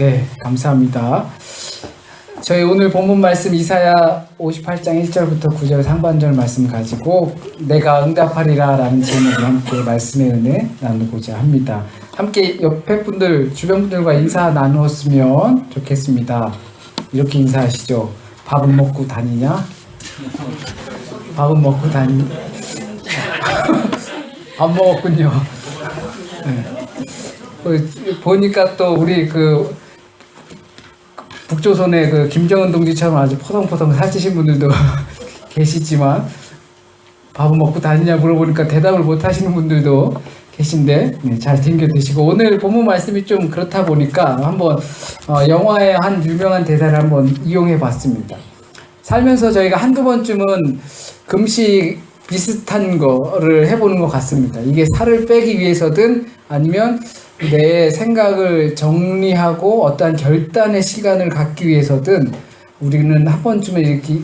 네, 감사합니다. 저희 오늘 본문 말씀 이사야 58장 1절부터 9절 상반절 말씀 가지고 내가 응답하리라 라는 제목으로 함께 말씀의 은혜 나누고자 합니다. 함께 옆에 분들, 주변 분들과 인사 나누었으면 좋겠습니다. 이렇게 인사하시죠. 밥은 먹고 다니냐? 밥은 먹고 다니. 안 먹었군요. 네. 보니까 또 우리 북조선의 김정은 동지처럼 아주 포동포동 살찌신 분들도 계시지만 밥은 먹고 다니냐 물어보니까 대답을 못 하시는 분들도 계신데 잘 챙겨 드시고, 오늘 본문 말씀이 좀 그렇다 보니까 한번 영화의 한 유명한 대사를 한번 이용해 봤습니다. 살면서 저희가 한두 번쯤은 금식 비슷한 거를 해보는 것 같습니다. 이게 살을 빼기 위해서든 아니면 내 생각을 정리하고 어떠한 결단의 시간을 갖기 위해서든 우리는 한 번쯤은 이렇게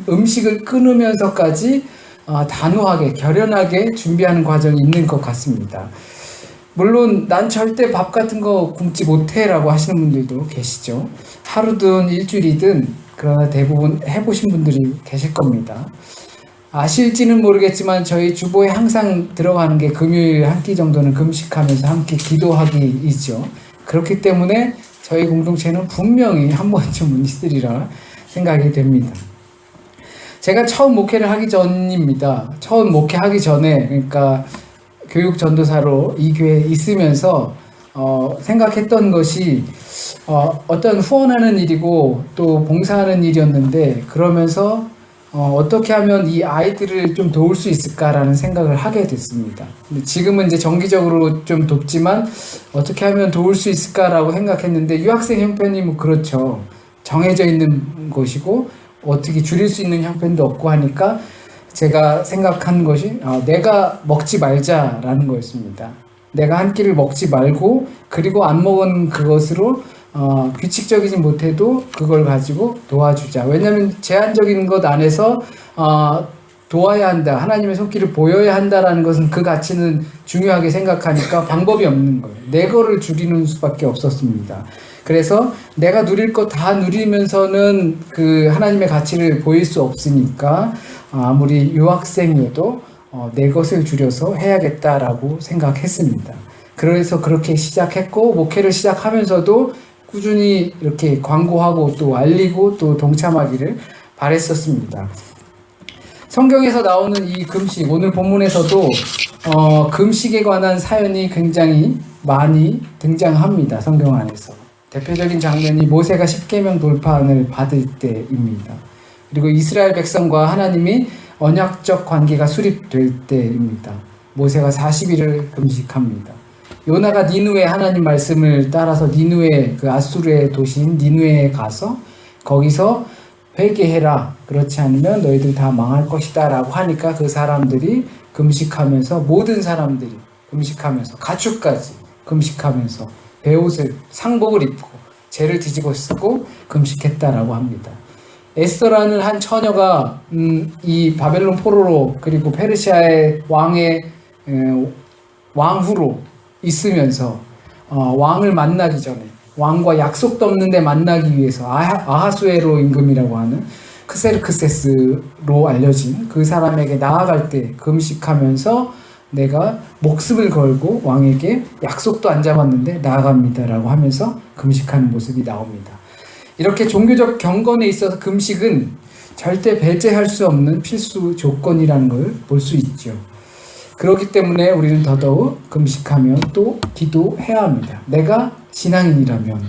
음식을 끊으면서까지 단호하게 결연하게 준비하는 과정이 있는 것 같습니다. 물론 난 절대 밥 같은 거 굶지 못해 라고 하시는 분들도 계시죠. 하루든 일주일이든, 그러나 대부분 해보신 분들이 계실 겁니다. 아실지는 모르겠지만 저희 주보에 항상 들어가는 게 금요일 한 끼 정도는 금식하면서 함께 기도하기이죠. 그렇기 때문에 저희 공동체는 분명히 한 번쯤은 있으리라 생각이 됩니다. 제가 처음 목회를 하기 전입니다. 처음 목회하기 전에, 그러니까 교육 전도사로 이 교회에 있으면서 생각했던 것이 어떤 후원하는 일이고 또 봉사하는 일이었는데, 그러면서 어떻게 하면 이 아이들을 좀 도울 수 있을까라는 생각을 하게 됐습니다. 지금은 이제 정기적으로 좀 돕지만 어떻게 하면 도울 수 있을까라고 생각했는데, 유학생 형편이 뭐 그렇죠. 정해져 있는 것이고 어떻게 줄일 수 있는 형편도 없고 하니까 제가 생각한 것이 내가 먹지 말자라는 거였습니다. 내가 한 끼를 먹지 말고, 그리고 안 먹은 그것으로 규칙적이지 못해도 그걸 가지고 도와주자. 왜냐하면 제한적인 것 안에서 도와야 한다, 하나님의 손길을 보여야 한다라는 것은, 그 가치는 중요하게 생각하니까 방법이 없는 거예요. 내 거를 줄이는 수밖에 없었습니다. 그래서 내가 누릴 거 다 누리면서는 그 하나님의 가치를 보일 수 없으니까 아무리 유학생이어도 내 것을 줄여서 해야겠다라고 생각했습니다. 그래서 그렇게 시작했고, 목회를 시작하면서도 꾸준히 이렇게 광고하고 또 알리고 또 동참하기를 바랬었습니다. 성경에서 나오는 이 금식, 오늘 본문에서도 금식에 관한 사연이 굉장히 많이 등장합니다. 성경 안에서. 대표적인 장면이 모세가 십계명 돌판을 받을 때입니다. 그리고 이스라엘 백성과 하나님이 언약적 관계가 수립될 때입니다. 모세가 40일을 금식합니다. 요나가 니느웨 하나님 말씀을 따라서 니느웨, 그 아수르의 도시인 니느웨에 가서 거기서 회개해라, 그렇지 않으면 너희들 다 망할 것이다 라고 하니까 그 사람들이 금식하면서, 모든 사람들이 금식하면서, 가축까지 금식하면서 베옷을, 상복을 입고 죄를 뒤집어 쓰고 금식했다라고 합니다. 에스더라는 한 처녀가 이 바벨론 포로로, 그리고 페르시아의 왕의 왕후로 있으면서 왕을 만나기 전에, 왕과 약속도 없는데 만나기 위해서 아하수에로 임금이라고 하는 크세르크세스로 알려진 그 사람에게 나아갈 때 금식하면서 내가 목숨을 걸고 왕에게 약속도 안 잡았는데 나아갑니다 라고 하면서 금식하는 모습이 나옵니다. 이렇게 종교적 경건에 있어서 금식은 절대 배제할 수 없는 필수 조건이라는 걸 볼 수 있죠. 그렇기 때문에 우리는 더더욱 금식하며 또 기도해야 합니다. 내가 신앙인이라면.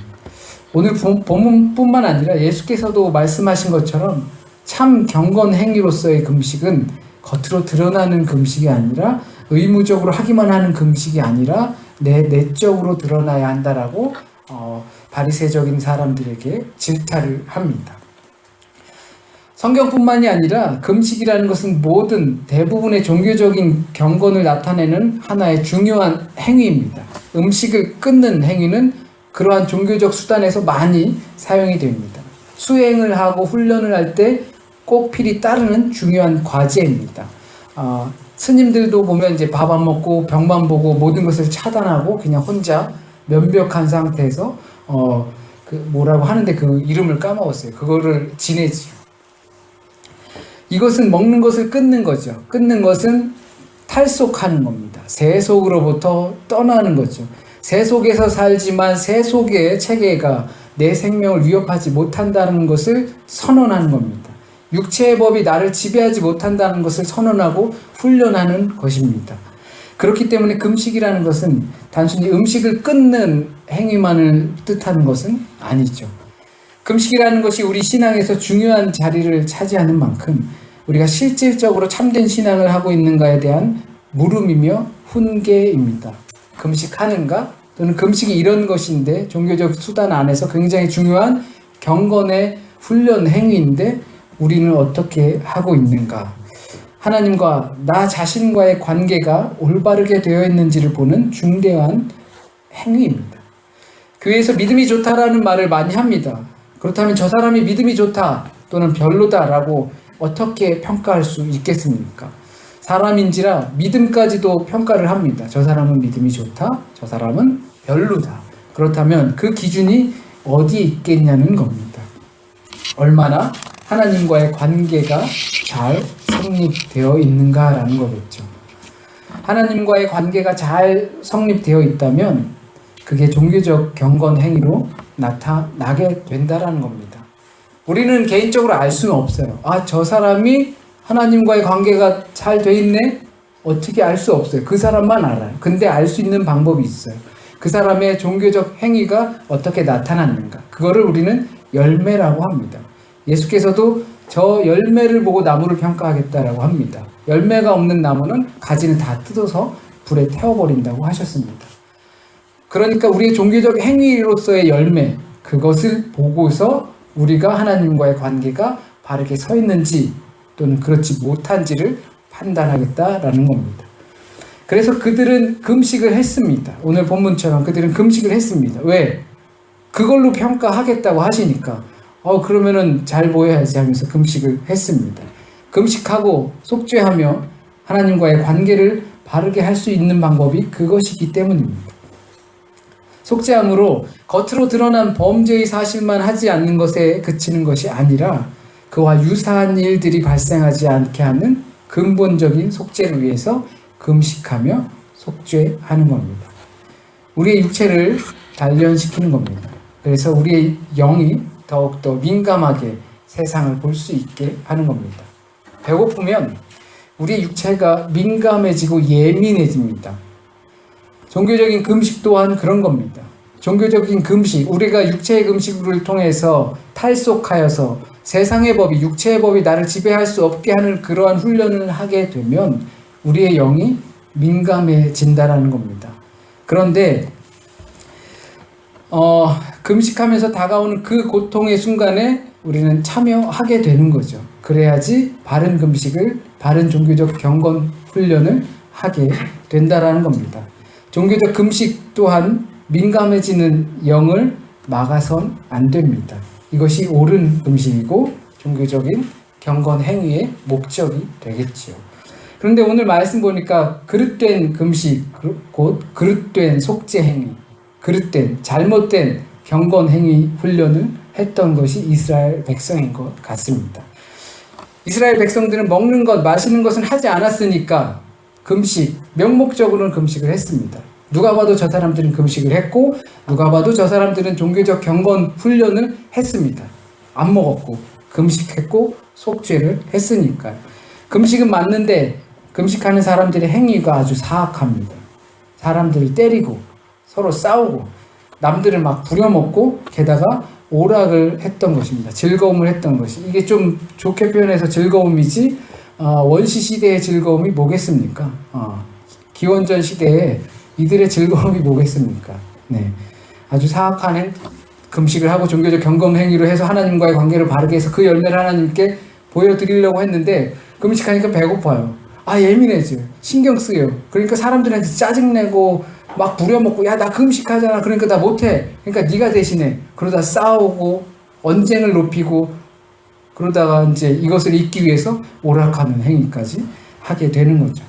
오늘 본문뿐만 아니라 예수께서도 말씀하신 것처럼 참 경건 행위로서의 금식은 겉으로 드러나는 금식이 아니라, 의무적으로 하기만 하는 금식이 아니라 내적으로 드러나야 한다라고 바리새적인 사람들에게 질타를 합니다. 성경뿐만이 아니라 금식이라는 것은 대부분의 종교적인 경건을 나타내는 하나의 중요한 행위입니다. 음식을 끊는 행위는 그러한 종교적 수단에서 많이 사용이 됩니다. 수행을 하고 훈련을 할 때 꼭 필히 따르는 중요한 과제입니다. 스님들도 보면 이제 밥 안 먹고 벽만 보고 모든 것을 차단하고 그냥 혼자 면벽한 상태에서 뭐라고 하는데 그 이름을 까먹었어요. 그거를 지내지요. 이것은 먹는 것을 끊는 거죠. 끊는 것은 탈속하는 겁니다. 세속으로부터 떠나는 거죠. 세속에서 살지만 세속의 체계가 내 생명을 위협하지 못한다는 것을 선언하는 겁니다. 육체의 법이 나를 지배하지 못한다는 것을 선언하고 훈련하는 것입니다. 그렇기 때문에 금식이라는 것은 단순히 음식을 끊는 행위만을 뜻하는 것은 아니죠. 금식이라는 것이 우리 신앙에서 중요한 자리를 차지하는 만큼 우리가 실질적으로 참된 신앙을 하고 있는가에 대한 물음이며 훈계입니다. 금식하는가? 또는 금식이 이런 것인데 종교적 수단 안에서 굉장히 중요한 경건의 훈련 행위인데 우리는 어떻게 하고 있는가? 하나님과 나 자신과의 관계가 올바르게 되어 있는지를 보는 중대한 행위입니다. 교회에서 믿음이 좋다라는 말을 많이 합니다. 그렇다면 저 사람이 믿음이 좋다 또는 별로다라고 어떻게 평가할 수 있겠습니까? 사람인지라 믿음까지도 평가를 합니다. 저 사람은 믿음이 좋다, 저 사람은 별로다. 그렇다면 그 기준이 어디에 있겠냐는 겁니다. 얼마나 하나님과의 관계가 잘 성립되어 있는가라는 거겠죠. 하나님과의 관계가 잘 성립되어 있다면 그게 종교적 경건 행위로 나타나게 된다라는 겁니다. 우리는 개인적으로 알 수는 없어요. 저 사람이 하나님과의 관계가 잘 돼 있네? 어떻게 알 수 없어요. 그 사람만 알아요. 근데 알 수 있는 방법이 있어요. 그 사람의 종교적 행위가 어떻게 나타났는가. 그거를 우리는 열매라고 합니다. 예수께서도 저 열매를 보고 나무를 평가하겠다라고 합니다. 열매가 없는 나무는 가지를 다 뜯어서 불에 태워버린다고 하셨습니다. 그러니까 우리의 종교적 행위로서의 열매, 그것을 보고서 우리가 하나님과의 관계가 바르게 서 있는지 또는 그렇지 못한지를 판단하겠다라는 겁니다. 그래서 그들은 금식을 했습니다. 오늘 본문처럼 그들은 금식을 했습니다. 왜? 그걸로 평가하겠다고 하시니까 그러면은 잘 보여야지 하면서 금식을 했습니다. 금식하고 속죄하며 하나님과의 관계를 바르게 할 수 있는 방법이 그것이기 때문입니다. 속죄함으로 겉으로 드러난 범죄의 사실만 하지 않는 것에 그치는 것이 아니라 그와 유사한 일들이 발생하지 않게 하는 근본적인 속죄를 위해서 금식하며 속죄하는 겁니다. 우리의 육체를 단련시키는 겁니다. 그래서 우리의 영이 더욱더 민감하게 세상을 볼 수 있게 하는 겁니다. 배고프면 우리의 육체가 민감해지고 예민해집니다. 종교적인 금식 또한 그런 겁니다. 종교적인 금식, 우리가 육체의 금식을 통해서 탈속하여서 세상의 법이, 육체의 법이 나를 지배할 수 없게 하는 그러한 훈련을 하게 되면 우리의 영이 민감해진다라는 겁니다. 그런데 금식하면서 다가오는 그 고통의 순간에 우리는 참여하게 되는 거죠. 그래야지 바른 금식을, 바른 종교적 경건 훈련을 하게 된다라는 겁니다. 종교적 금식 또한 민감해지는 영을 막아선 안 됩니다. 이것이 옳은 금식이고 종교적인 경건 행위의 목적이 되겠지요. 그런데 오늘 말씀 보니까 그릇된 금식, 곧 그릇된 속죄 행위, 그릇된 잘못된 경건 행위 훈련을 했던 것이 이스라엘 백성인 것 같습니다. 이스라엘 백성들은 먹는 것, 마시는 것은 하지 않았으니까 금식, 명목적으로는 금식을 했습니다. 누가 봐도 저 사람들은 금식을 했고 누가 봐도 저 사람들은 종교적 경건 훈련을 했습니다. 안 먹었고 금식했고 속죄를 했으니까요. 금식은 맞는데 금식하는 사람들의 행위가 아주 사악합니다. 사람들을 때리고 서로 싸우고 남들을 막 부려먹고 게다가 오락을 했던 것입니다. 즐거움을 했던 것이. 이게 좀 좋게 표현해서 즐거움이지 원시 시대의 즐거움이 뭐겠습니까? 기원전 시대에 이들의 즐거움이 뭐겠습니까? 네, 아주 사악한 금식을 하고 종교적 경건 행위로 해서 하나님과의 관계를 바르게 해서 그 열매를 하나님께 보여드리려고 했는데 금식하니까 배고파요. 예민해져요. 신경 쓰여요. 그러니까 사람들한테 짜증내고 막 부려먹고 야 나 금식하잖아. 그러니까 나 못해. 그러니까 네가 대신해. 그러다 싸우고 언쟁을 높이고 그러다가 이제 이것을 잊기 위해서 오락하는 행위까지 하게 되는 거죠.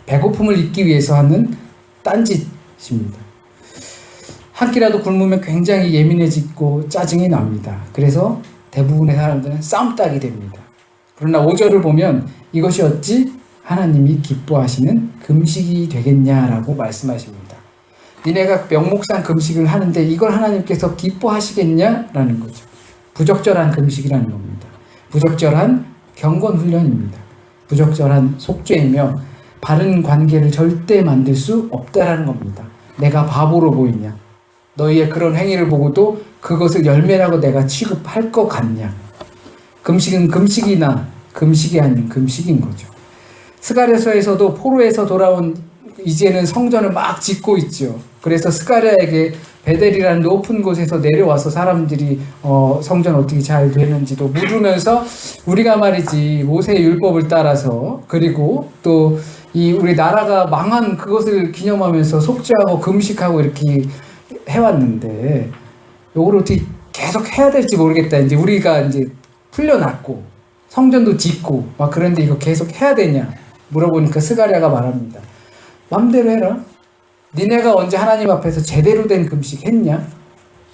배고픔을 잊기 위해서 하는 딴짓입니다. 한 끼라도 굶으면 굉장히 예민해지고 짜증이 납니다. 그래서 대부분의 사람들은 쌈딱이 됩니다. 그러나 5절을 보면 이것이 어찌 하나님이 기뻐하시는 금식이 되겠냐라고 말씀하십니다. 니네가 명목상 금식을 하는데 이걸 하나님께서 기뻐하시겠냐라는 거죠. 부적절한 금식이라는 겁니다. 부적절한 경건훈련입니다. 부적절한 속죄이며 바른 관계를 절대 만들 수 없다라는 겁니다. 내가 바보로 보이냐? 너희의 그런 행위를 보고도 그것을 열매라고 내가 취급할 것 같냐? 금식은 금식이나 금식이 아닌 금식인 거죠. 스가랴서에서도 포로에서 돌아온 이제는 성전을 막 짓고 있죠. 그래서 스가랴에게 베델이라는 높은 곳에서 내려와서 사람들이 성전 어떻게 잘 되는지도 물으면서 우리가 말이지 모세의 율법을 따라서 그리고 또 이 우리 나라가 망한 그것을 기념하면서 속죄하고 금식하고 이렇게 해왔는데 요걸 어떻게 계속 해야 될지 모르겠다. 이제 우리가 이제 풀려났고 성전도 짓고 막 그런데 이거 계속 해야 되냐 물어보니까 스가랴가 말합니다. 맘대로 해라. 니네가 언제 하나님 앞에서 제대로 된 금식 했냐?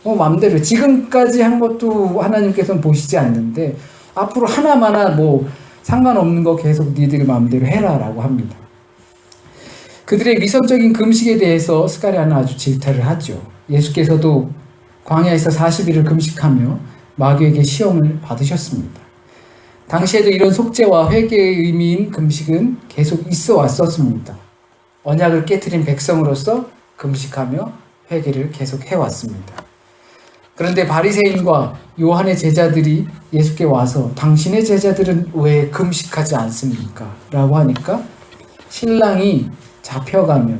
맘대로. 지금까지 한 것도 하나님께서는 보시지 않는데 앞으로 하나마나 뭐 상관없는 거 계속 니들 맘대로 해라 라고 합니다. 그들의 위선적인 금식에 대해서 스가랴는 아주 질타를 하죠. 예수께서도 광야에서 40일을 금식하며 마귀에게 시험을 받으셨습니다. 당시에도 이런 속죄와 회개의 의미인 금식은 계속 있어 왔었습니다. 언약을 깨트린 백성으로서 금식하며 회개를 계속 해왔습니다. 그런데 바리새인과 요한의 제자들이 예수께 와서 당신의 제자들은 왜 금식하지 않습니까? 라고 하니까 신랑이 잡혀가면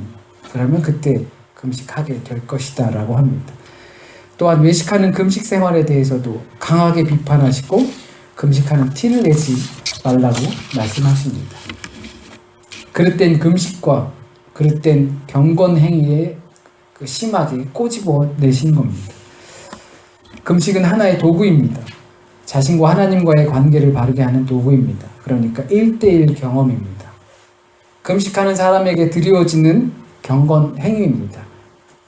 그러면 그때 금식하게 될 것이다 라고 합니다. 또한 외식하는 금식 생활에 대해서도 강하게 비판하시고 금식하는 티를 내지 말라고 말씀하십니다. 그릇된 금식과 그릇된 경건 행위에 심하게 꼬집어 내신 겁니다. 금식은 하나의 도구입니다. 자신과 하나님과의 관계를 바르게 하는 도구입니다. 그러니까 1:1 경험입니다. 금식하는 사람에게 드리워지는 경건 행위입니다.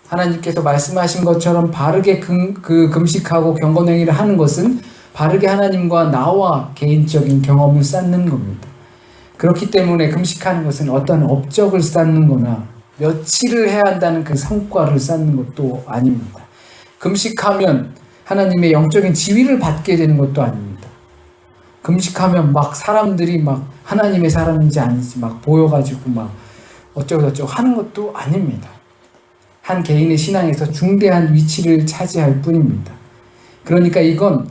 하나님께서 말씀하신 것처럼 바르게 금식하고 경건 행위를 하는 것은 바르게 하나님과 나와 개인적인 경험을 쌓는 겁니다. 그렇기 때문에 금식하는 것은 어떤 업적을 쌓는 거나 며칠을 해야 한다는 그 성과를 쌓는 것도 아닙니다. 금식하면 하나님의 영적인 지위를 받게 되는 것도 아닙니다. 금식하면 막 사람들이 막 하나님의 사람인지 아닌지 막 보여가지고 막 어쩌고저쩌고 하는 것도 아닙니다. 한 개인의 신앙에서 중대한 위치를 차지할 뿐입니다. 그러니까 이건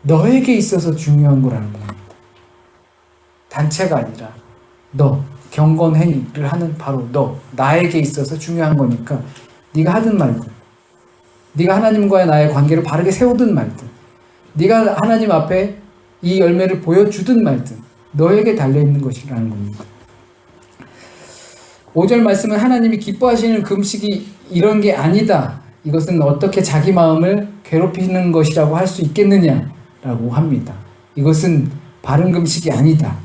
너에게 있어서 중요한 거라는 겁니다. 단체가 아니라 너, 경건 행위를 하는 바로 너, 나에게 있어서 중요한 거니까 네가 하든 말든, 네가 하나님과의 나의 관계를 바르게 세우든 말든, 네가 하나님 앞에 이 열매를 보여주든 말든 너에게 달려있는 것이라는 겁니다. 5절 말씀은 하나님이 기뻐하시는 금식이 이런 게 아니다. 이것은 어떻게 자기 마음을 괴롭히는 것이라고 할 수 있겠느냐라고 합니다. 이것은 바른 금식이 아니다.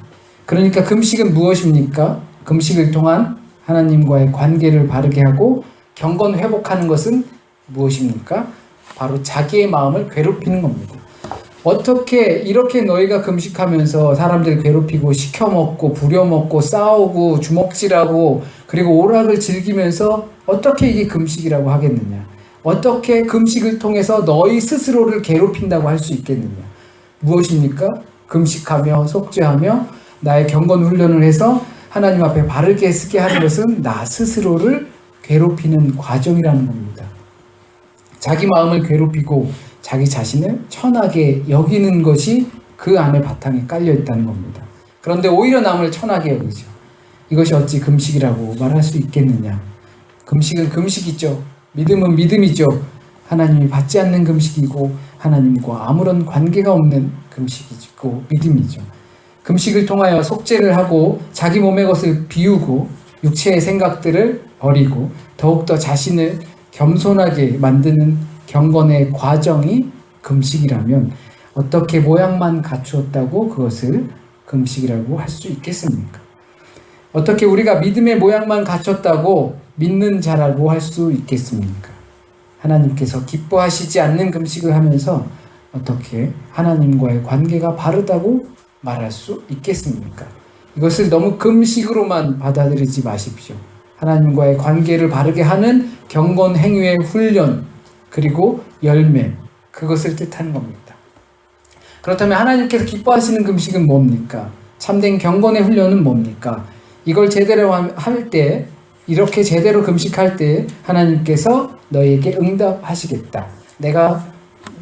그러니까 금식은 무엇입니까? 금식을 통한 하나님과의 관계를 바르게 하고 경건 회복하는 것은 무엇입니까? 바로 자기의 마음을 괴롭히는 겁니다. 어떻게 이렇게 너희가 금식하면서 사람들 괴롭히고 시켜먹고 부려먹고 싸우고 주먹질하고 그리고 오락을 즐기면서 어떻게 이게 금식이라고 하겠느냐? 어떻게 금식을 통해서 너희 스스로를 괴롭힌다고 할 수 있겠느냐? 무엇입니까? 금식하며 속죄하며 나의 경건 훈련을 해서 하나님 앞에 바르게 쓰게 하는 것은 나 스스로를 괴롭히는 과정이라는 겁니다. 자기 마음을 괴롭히고 자기 자신을 천하게 여기는 것이 그 안에 바탕에 깔려 있다는 겁니다. 그런데 오히려 남을 천하게 여기죠. 이것이 어찌 금식이라고 말할 수 있겠느냐? 금식은 금식이죠. 믿음은 믿음이죠. 하나님이 받지 않는 금식이고 하나님과 아무런 관계가 없는 금식이고 믿음이죠. 금식을 통하여 속죄를 하고 자기 몸의 것을 비우고 육체의 생각들을 버리고 더욱더 자신을 겸손하게 만드는 경건의 과정이 금식이라면 어떻게 모양만 갖추었다고 그것을 금식이라고 할 수 있겠습니까? 어떻게 우리가 믿음의 모양만 갖췄다고 믿는 자라고 할 수 있겠습니까? 하나님께서 기뻐하시지 않는 금식을 하면서 어떻게 하나님과의 관계가 바르다고 말할 수 있겠습니까? 이것을 너무 금식으로만 받아들이지 마십시오. 하나님과의 관계를 바르게 하는 경건 행위의 훈련, 그리고 열매, 그것을 뜻하는 겁니다. 그렇다면 하나님께서 기뻐하시는 금식은 뭡니까? 참된 경건의 훈련은 뭡니까? 이걸 제대로 할 때, 이렇게 제대로 금식할 때 하나님께서 너희에게 응답하시겠다.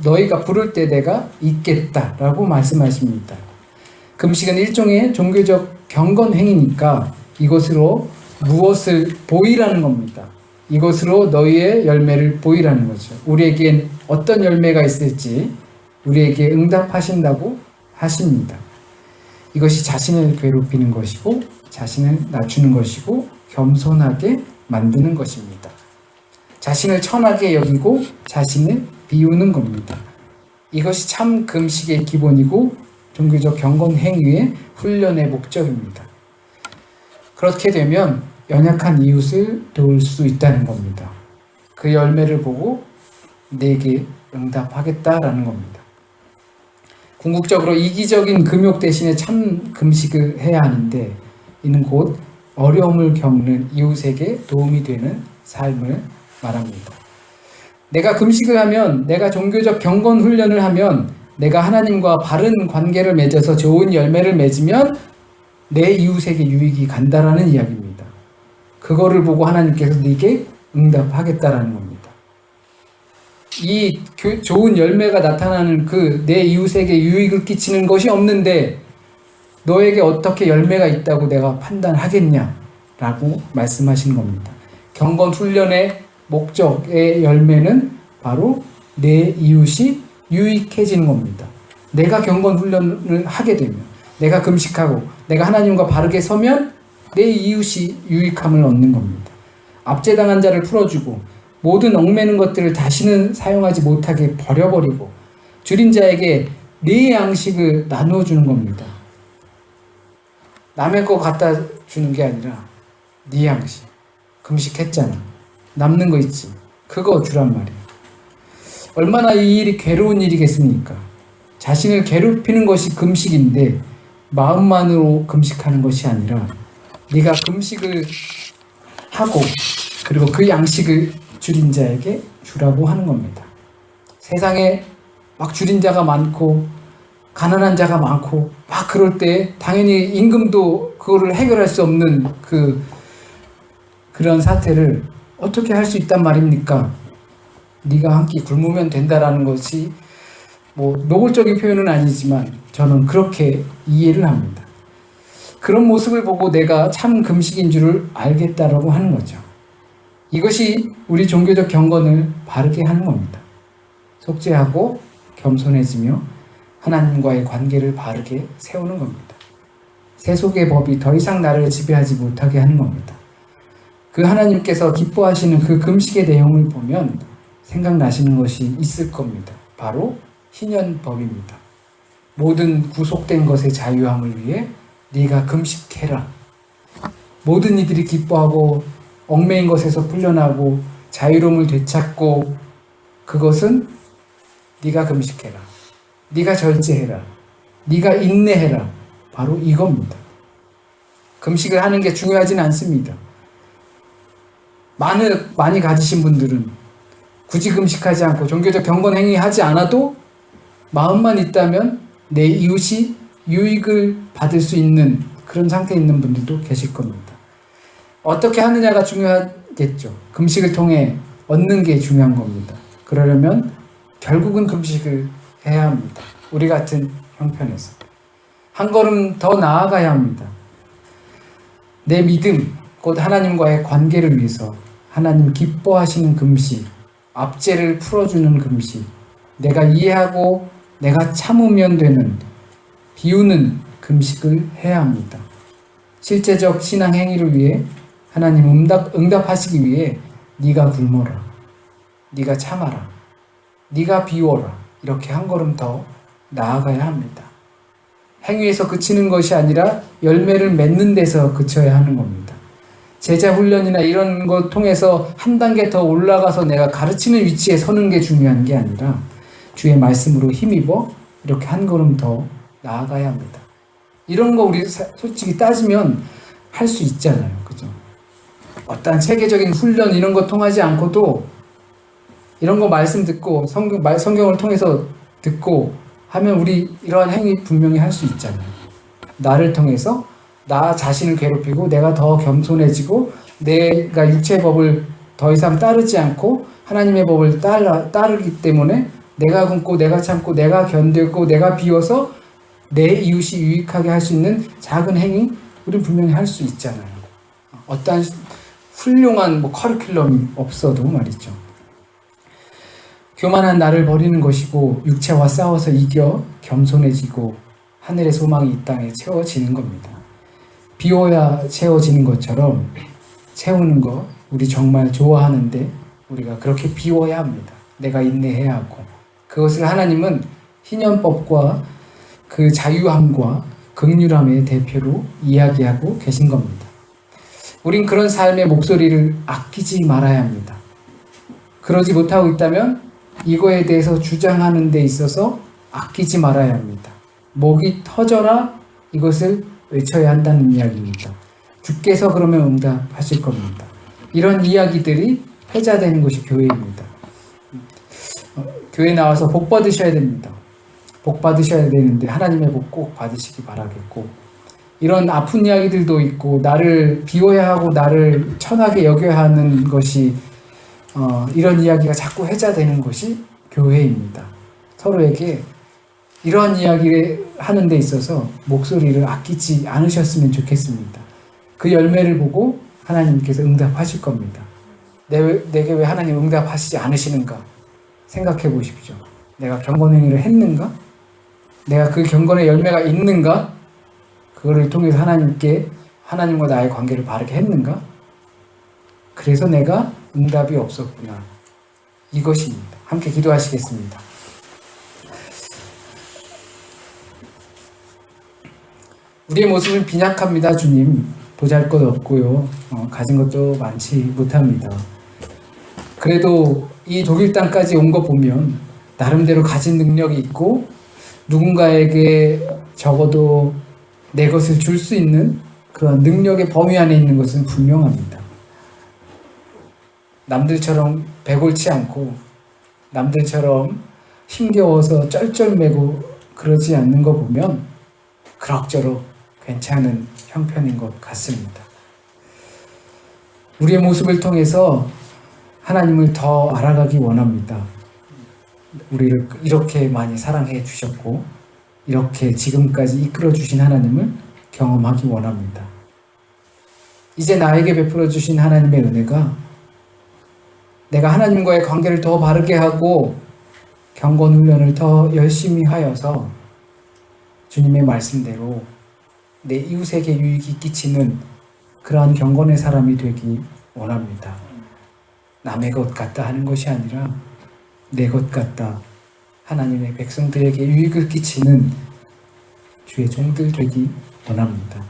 너희가 부를 때 내가 있겠다라고 말씀하십니다. 금식은 일종의 종교적 경건 행위니까 이것으로 무엇을 보이라는 겁니다. 이것으로 너희의 열매를 보이라는 거죠. 우리에겐 어떤 열매가 있을지 우리에게 응답하신다고 하십니다. 이것이 자신을 괴롭히는 것이고 자신을 낮추는 것이고 겸손하게 만드는 것입니다. 자신을 천하게 여기고 자신을 비우는 겁니다. 이것이 참 금식의 기본이고 종교적 경건 행위의 훈련의 목적입니다. 그렇게 되면 연약한 이웃을 도울 수 있다는 겁니다. 그 열매를 보고 내게 응답하겠다라는 겁니다. 궁극적으로 이기적인 금욕 대신에 참 금식을 해야 하는데 이는 곧 어려움을 겪는 이웃에게 도움이 되는 삶을 말합니다. 내가 금식을 하면, 내가 종교적 경건 훈련을 하면, 내가 하나님과 바른 관계를 맺어서 좋은 열매를 맺으면 내 이웃에게 유익이 간다라는 이야기입니다. 그거를 보고 하나님께서 네게 응답하겠다라는 겁니다. 이 좋은 열매가 나타나는 그 내 이웃에게 유익을 끼치는 것이 없는데 너에게 어떻게 열매가 있다고 내가 판단하겠냐라고 말씀하신 겁니다. 경건 훈련의 목적의 열매는 바로 내 이웃이 유익해지는 겁니다. 내가 경건 훈련을 하게 되면, 내가 금식하고 내가 하나님과 바르게 서면 내 이웃이 유익함을 얻는 겁니다. 압제당한 자를 풀어주고 모든 얽매는 것들을 다시는 사용하지 못하게 버려버리고 줄인 자에게 네 양식을 나누어 주는 겁니다. 남의 거 갖다 주는 게 아니라 네 양식. 금식했잖아. 남는 거 있지. 그거 주란 말이야. 얼마나 이 일이 괴로운 일이겠습니까? 자신을 괴롭히는 것이 금식인데 마음만으로 금식하는 것이 아니라 네가 금식을 하고 그리고 그 양식을 줄인 자에게 주라고 하는 겁니다. 세상에 막 줄인 자가 많고 가난한 자가 많고 막 그럴 때 당연히 임금도 그거를 해결할 수 없는 그런 사태를 어떻게 할 수 있단 말입니까? 네가 한 끼 굶으면 된다라는 것이 뭐 노골적인 표현은 아니지만 저는 그렇게 이해를 합니다. 그런 모습을 보고 내가 참 금식인 줄을 알겠다라고 하는 거죠. 이것이 우리 종교적 경건을 바르게 하는 겁니다. 속죄하고 겸손해지며 하나님과의 관계를 바르게 세우는 겁니다. 세속의 법이 더 이상 나를 지배하지 못하게 하는 겁니다. 그 하나님께서 기뻐하시는 그 금식의 내용을 보면 생각나시는 것이 있을 겁니다. 바로 희년법입니다. 모든 구속된 것의 자유함을 위해 네가 금식해라. 모든 이들이 기뻐하고 얽매인 것에서 풀려나고 자유로움을 되찾고 그것은 네가 금식해라. 네가 절제해라. 네가 인내해라. 바로 이겁니다. 금식을 하는 게 중요하진 않습니다. 많이 가지신 분들은 굳이 금식하지 않고 종교적 경건 행위 하지 않아도 마음만 있다면 내 이웃이 유익을 받을 수 있는 그런 상태에 있는 분들도 계실 겁니다. 어떻게 하느냐가 중요하겠죠. 금식을 통해 얻는 게 중요한 겁니다. 그러려면 결국은 금식을 해야 합니다. 우리 같은 형편에서. 한 걸음 더 나아가야 합니다. 내 믿음, 곧 하나님과의 관계를 위해서 하나님 기뻐하시는 금식, 압제를 풀어주는 금식, 내가 이해하고 내가 참으면 되는 비우는 금식을 해야 합니다. 실제적 신앙 행위를 위해 하나님 응답하시기 위해 네가 굶어라, 네가 참아라, 네가 비워라 이렇게 한 걸음 더 나아가야 합니다. 행위에서 그치는 것이 아니라 열매를 맺는 데서 그쳐야 하는 겁니다. 제자 훈련이나 이런 거 통해서 한 단계 더 올라가서 내가 가르치는 위치에 서는 게 중요한 게 아니라 주의 말씀으로 힘입어 이렇게 한 걸음 더 나아가야 합니다. 이런 거 우리 솔직히 따지면 할 수 있잖아요. 그죠? 어떠한 체계적인 훈련 이런 거 통하지 않고도 이런 거 말씀 듣고 성경을 통해서 듣고 하면 우리 이러한 행위 분명히 할 수 있잖아요. 나를 통해서 나 자신을 괴롭히고 내가 더 겸손해지고 내가 육체의 법을 더 이상 따르지 않고 하나님의 법을 따르기 때문에 내가 굶고 내가 참고 내가 견디고 내가 비워서 내 이웃이 유익하게 할 수 있는 작은 행위 우리는 분명히 할 수 있잖아요. 어떠한 훌륭한 커리큘럼이 없어도 말이죠. 교만한 나를 버리는 것이고 육체와 싸워서 이겨 겸손해지고 하늘의 소망이 이 땅에 채워지는 겁니다. 비워야 채워지는 것처럼 채우는 거 우리 정말 좋아하는데 우리가 그렇게 비워야 합니다. 내가 인내해야 하고 그것을 하나님은 희년법과 그 자유함과 긍휼함의 대표로 이야기하고 계신 겁니다. 우린 그런 삶의 목소리를 아끼지 말아야 합니다. 그러지 못하고 있다면 이거에 대해서 주장하는 데 있어서 아끼지 말아야 합니다. 목이 터져라 이것을 외쳐야 한다는 이야기입니다. 주께서 그러면 응답하실 겁니다. 이런 이야기들이 회자되는 것이 교회입니다. 교회 나와서 복 받으셔야 됩니다. 복 받으셔야 되는데 하나님의 복 꼭 받으시기 바라겠고 이런 아픈 이야기들도 있고 나를 비워야 하고 나를 천하게 여겨야 하는 것이 이런 이야기가 자꾸 회자되는 것이 교회입니다. 서로에게 이런 이야기를 하는 데 있어서 목소리를 아끼지 않으셨으면 좋겠습니다. 그 열매를 보고 하나님께서 응답하실 겁니다. 내게 왜 하나님 응답하시지 않으시는가? 생각해 보십시오. 내가 경건행위를 했는가? 내가 그 경건의 열매가 있는가? 그거를 통해서 하나님과 나의 관계를 바르게 했는가? 그래서 내가 응답이 없었구나. 이것입니다. 함께 기도하시겠습니다. 우리의 모습은 빈약합니다, 주님. 보잘것 없고요. 가진 것도 많지 못합니다. 그래도 이 독일 땅까지 온 거 보면 나름대로 가진 능력이 있고 누군가에게 적어도 내 것을 줄 수 있는 그런 능력의 범위 안에 있는 것은 분명합니다. 남들처럼 배골치 않고 남들처럼 힘겨워서 쩔쩔매고 그러지 않는 거 보면 그럭저럭 괜찮은 형편인 것 같습니다. 우리의 모습을 통해서 하나님을 더 알아가기 원합니다. 우리를 이렇게 많이 사랑해 주셨고 이렇게 지금까지 이끌어 주신 하나님을 경험하기 원합니다. 이제 나에게 베풀어 주신 하나님의 은혜가 내가 하나님과의 관계를 더 바르게 하고 경건 훈련을 더 열심히 하여서 주님의 말씀대로 내 이웃에게 유익이 끼치는 그러한 경건의 사람이 되기 원합니다. 남의 것 같다 하는 것이 아니라 내 것 같다 하나님의 백성들에게 유익을 끼치는 주의 종들 되기 원합니다.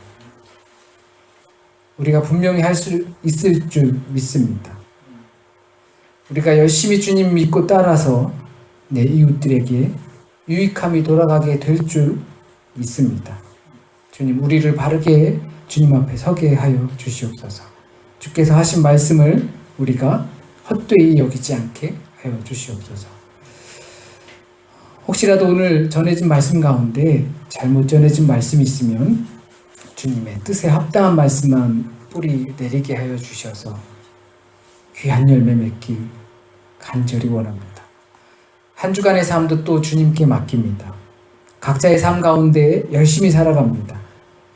우리가 분명히 할 수 있을 줄 믿습니다. 우리가 열심히 주님 믿고 따라서 내 이웃들에게 유익함이 돌아가게 될 줄 믿습니다. 주님, 우리를 바르게 주님 앞에 서게 하여 주시옵소서. 주께서 하신 말씀을 우리가 헛되이 여기지 않게 하여 주시옵소서. 혹시라도 오늘 전해진 말씀 가운데 잘못 전해진 말씀이 있으면 주님의 뜻에 합당한 말씀만 뿌리 내리게 하여 주셔서 귀한 열매 맺기 간절히 원합니다. 한 주간의 삶도 또 주님께 맡깁니다. 각자의 삶 가운데 열심히 살아갑니다.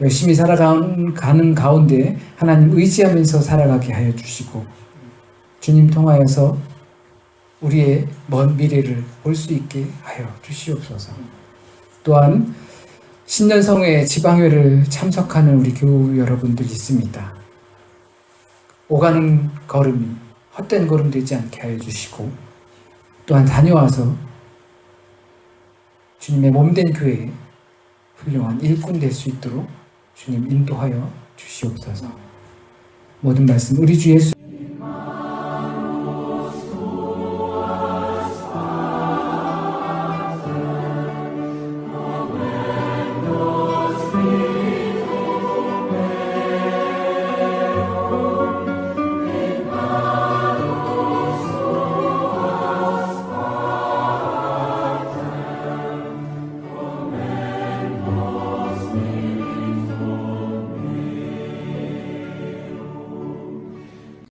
열심히 살아가는 가운데 하나님 의지하면서 살아가게 하여 주시고 주님 통하여서 우리의 먼 미래를 볼 수 있게 하여 주시옵소서. 또한 신년성회 지방회를 참석하는 우리 교우 여러분들 있습니다. 오가는 걸음이 헛된 걸음 되지 않게 하여 주시고 또한 다녀와서 주님의 몸된 교회에 훌륭한 일꾼 될 수 있도록 주님 인도하여 주시옵소서. 모든 말씀 우리 주 예수